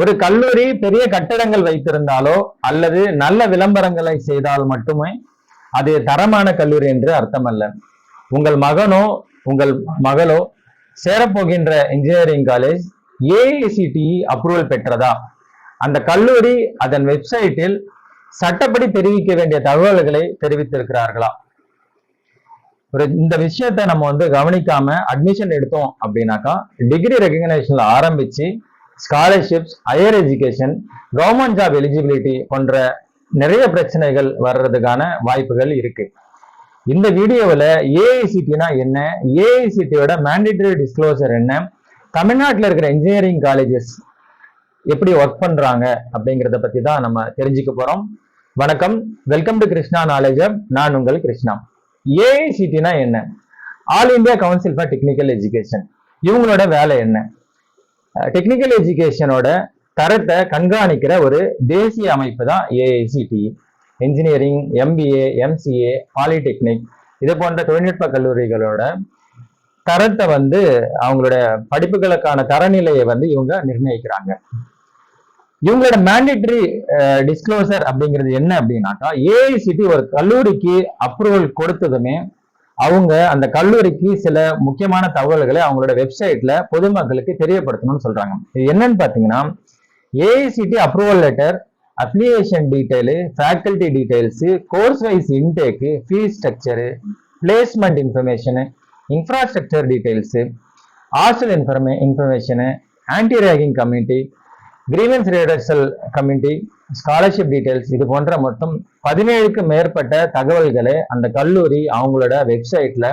ஒரு கல்லூரி பெரிய கட்டடங்கள் வைத்திருந்தாலோ அல்லது நல்ல விளம்பரங்களை செய்தால் மட்டுமே அது தரமான கல்லூரி என்று அர்த்தமல்ல. உங்கள் மகனோ உங்கள் மகளோ சேரப்போகின்ற இன்ஜினியரிங் காலேஜ் ஏஐசிடிஇ அப்ரூவல் பெற்றதா, அந்த கல்லூரி அதன் வெப்சைட்டில் சட்டப்படி தெரிவிக்க வேண்டிய தகவல்களை தெரிவித்திருக்கிறார்களா, இந்த விஷயத்த நம்ம கவனிக்காம அட்மிஷன் எடுத்தோம் அப்படின்னாக்கா டிகிரி ரெகக்னைசேஷன்ல ஆரம்பிச்சு scholarships, higher education, government job eligibility போன்ற நிறைய பிரச்சனைகள் வர்றதுக்கான வாய்ப்புகள் இருக்கு. இந்த வீடியோவில் ஏஐசிடினா என்ன, ஏஐசிடியோட மேண்டேட்டரி டிஸ்க்ளோசர் என்ன, தமிழ்நாட்டில் இருக்கிற இன்ஜினியரிங் காலேஜஸ் எப்படி ஒர்க் பண்றாங்க அப்படிங்கிறத பத்தி தான் நம்ம தெரிஞ்சுக்க போறோம். வணக்கம், welcome to Krishna knowledge hub. நான் உங்கள் கிருஷ்ணா. ஏஐசிடினா என்ன? All India council for technical education. இவங்களோட வேலை என்ன? டெக்னிக்கல் எஜுகேஷனோட தரத்தை கண்காணிக்கிற ஒரு தேசிய அமைப்பு தான் AICTE. Engineering, MBA, MCA, polytechnic இது போன்ற தொழில்நுட்ப கல்லூரிகளோட தரத்தை அவங்களோட படிப்புகளுக்கான தரநிலையை இவங்க நிர்ணயிக்கிறாங்க. இவங்களோட மேண்டேட்டரி டிஸ்க்ளோசர் அப்படிங்கிறது என்ன அப்படின்னாக்கா, ஏஐசிடி ஒரு கல்லூரிக்கு அப்ரூவல் கொடுத்ததுமே அவங்க அந்த கல்லூரிக்கு சில முக்கியமான தகவல்களை அவங்களோட வெப்சைட்ல பொதுமக்களுக்கு தெரியப்படுத்தணும்னு சொல்றாங்க. இது என்னன்னு பாத்தீங்கன்னா, AICTE approval letter, application detail, faculty details, course wise intake, fees structure, placement information, infrastructure details, hostel information, anti ragging committee, grievance redressal committee, scholarship details இது போன்ற மொத்தம் 17க்கு மேற்பட்ட தகவல்களை அந்த கல்லூரி அவங்களோட வெப்சைட்ல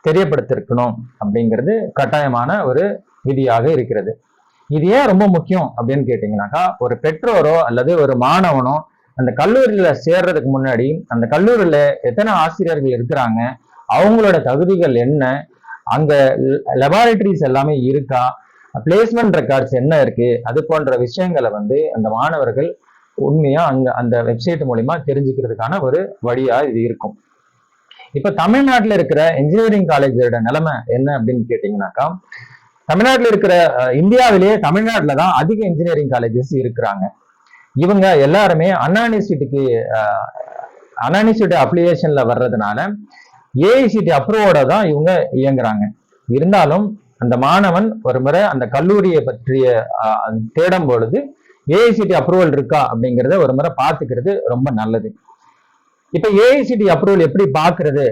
தெரியப்படுத்திருக்கணும் அப்படிங்கிறது கட்டாயமான ஒரு விதியாக இருக்கிறது. இது ஏன் ரொம்ப முக்கியம் அப்படின்னு கேட்டீங்கன்னாக்கா, ஒரு பெற்றோரோ அல்லது ஒரு மாணவனோ அந்த கல்லூரியில சேர்றதுக்கு முன்னாடி அந்த கல்லூரியில எத்தனை ஆசிரியர்கள் இருக்கிறாங்க, அவங்களோட தகுதிகள் என்ன, அங்க லெபார்டரிஸ் எல்லாமே இருக்கா, பிளேஸ்மெண்ட் ரெக்கார்ட்ஸ் என்ன இருக்கு, அது போன்ற விஷயங்களை அந்த மாணவர்கள் உண்மையா அந்த வெப்சைட் மூலியமா தெரிஞ்சுக்கிறதுக்கான ஒரு வழியா இது இருக்கும். இப்ப தமிழ்நாட்டில் இருக்கிற இன்ஜினியரிங் காலேஜோட நிலைமை என்ன அப்படின்னு கேட்டீங்கன்னாக்கா, தமிழ்நாட்டில் இருக்கிற இந்தியாவிலேயே தமிழ்நாட்டில் தான் அதிக இன்ஜினியரிங் காலேஜஸ் இருக்கிறாங்க. இவங்க எல்லாருமே அண்ணா யூனிவர்சிட்டி அப்ளிகேஷன்ல வர்றதுனால ஏஐசிடி அப்ரூவோட தான் இவங்க இயங்குறாங்க. இருந்தாலும் அந்த மாணவன் ஒரு முறை அந்த கல்லூரியை பற்றிய தேடும் பொழுது ஏஐசிடி அப்ரூவல் இருக்கா அப்படிங்கிறத ஒரு முறை பார்த்துக்கிறது ரொம்ப நல்லது. இப்ப ஏஐசிடி அப்ரூவல் எப்படி பார்க்கறது?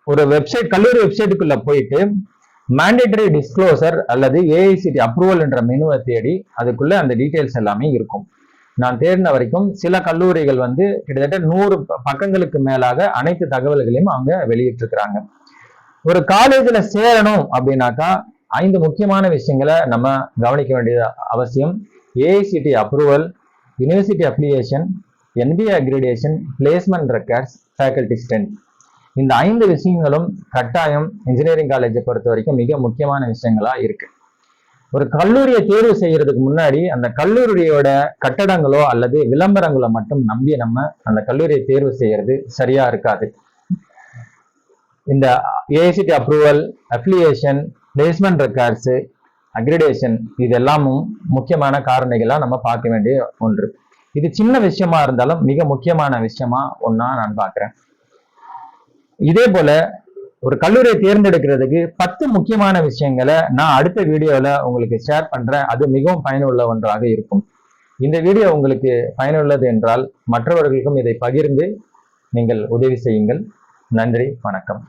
ஒரு வெப்சைட், கல்லூரி வெப்சைட்டுக்குள்ள போயிட்டு மேண்டேட்டரி டிஸ்க்ளோசர் அல்லது ஏஐசிடி அப்ரூவல் என்ற மெனுவை தேடி அதுக்குள்ள அந்த டீடைல்ஸ் எல்லாமே இருக்கும். நான் தேடின வரைக்கும் சில கல்லூரிகள் கிட்டத்தட்ட 100 பக்கங்களுக்கு மேலாக அனைத்து தகவல்களையும் அவங்க வெளியிட்டிருக்கிறாங்க. ஒரு காலேஜ்ல சேரணும் அப்படின்னாக்கா 5 முக்கியமான விஷயங்களை நம்ம கவனிக்க வேண்டியது அவசியம். AICTE approval, university application, NBA accreditation, placement records, faculty strength. இந்த 5 விஷயங்களும் கட்டாயம் இன்ஜினியரிங் காலேஜை பொறுத்த வரைக்கும் மிக முக்கியமான விஷயங்களா இருக்கு. ஒரு கல்லூரியை தேர்வு செய்யறதுக்கு முன்னாடி அந்த கல்லூரியோட கட்டடங்களோ அல்லது விளம்பரங்களோ மட்டும் நம்பி நம்ம அந்த கல்லூரியை தேர்வு செய்யறது சரியா இருக்காது. இந்த AICTE approval, application, placement records, accreditation இது எல்லாமும் முக்கியமான காரணிகளா நம்ம பார்க்க வேண்டிய ஒன்று. இது சின்ன விஷயமா இருந்தாலும் மிக முக்கியமான விஷயமா ஒன்னா நான் பார்க்கிறேன். இதே போல ஒரு கல்லூரியை தேர்ந்தெடுக்கிறதுக்கு 10 முக்கியமான விஷயங்களை நான் அடுத்த வீடியோல உங்களுக்கு ஷேர் பண்றேன். அது மிகவும் பயனுள்ள ஒன்றாக இருக்கும். இந்த வீடியோ உங்களுக்கு பயனுள்ளது என்றால் மற்றவர்களுக்கும் இதை பகிர்ந்து நீங்கள் உதவி செய்யுங்கள். நன்றி, வணக்கம்.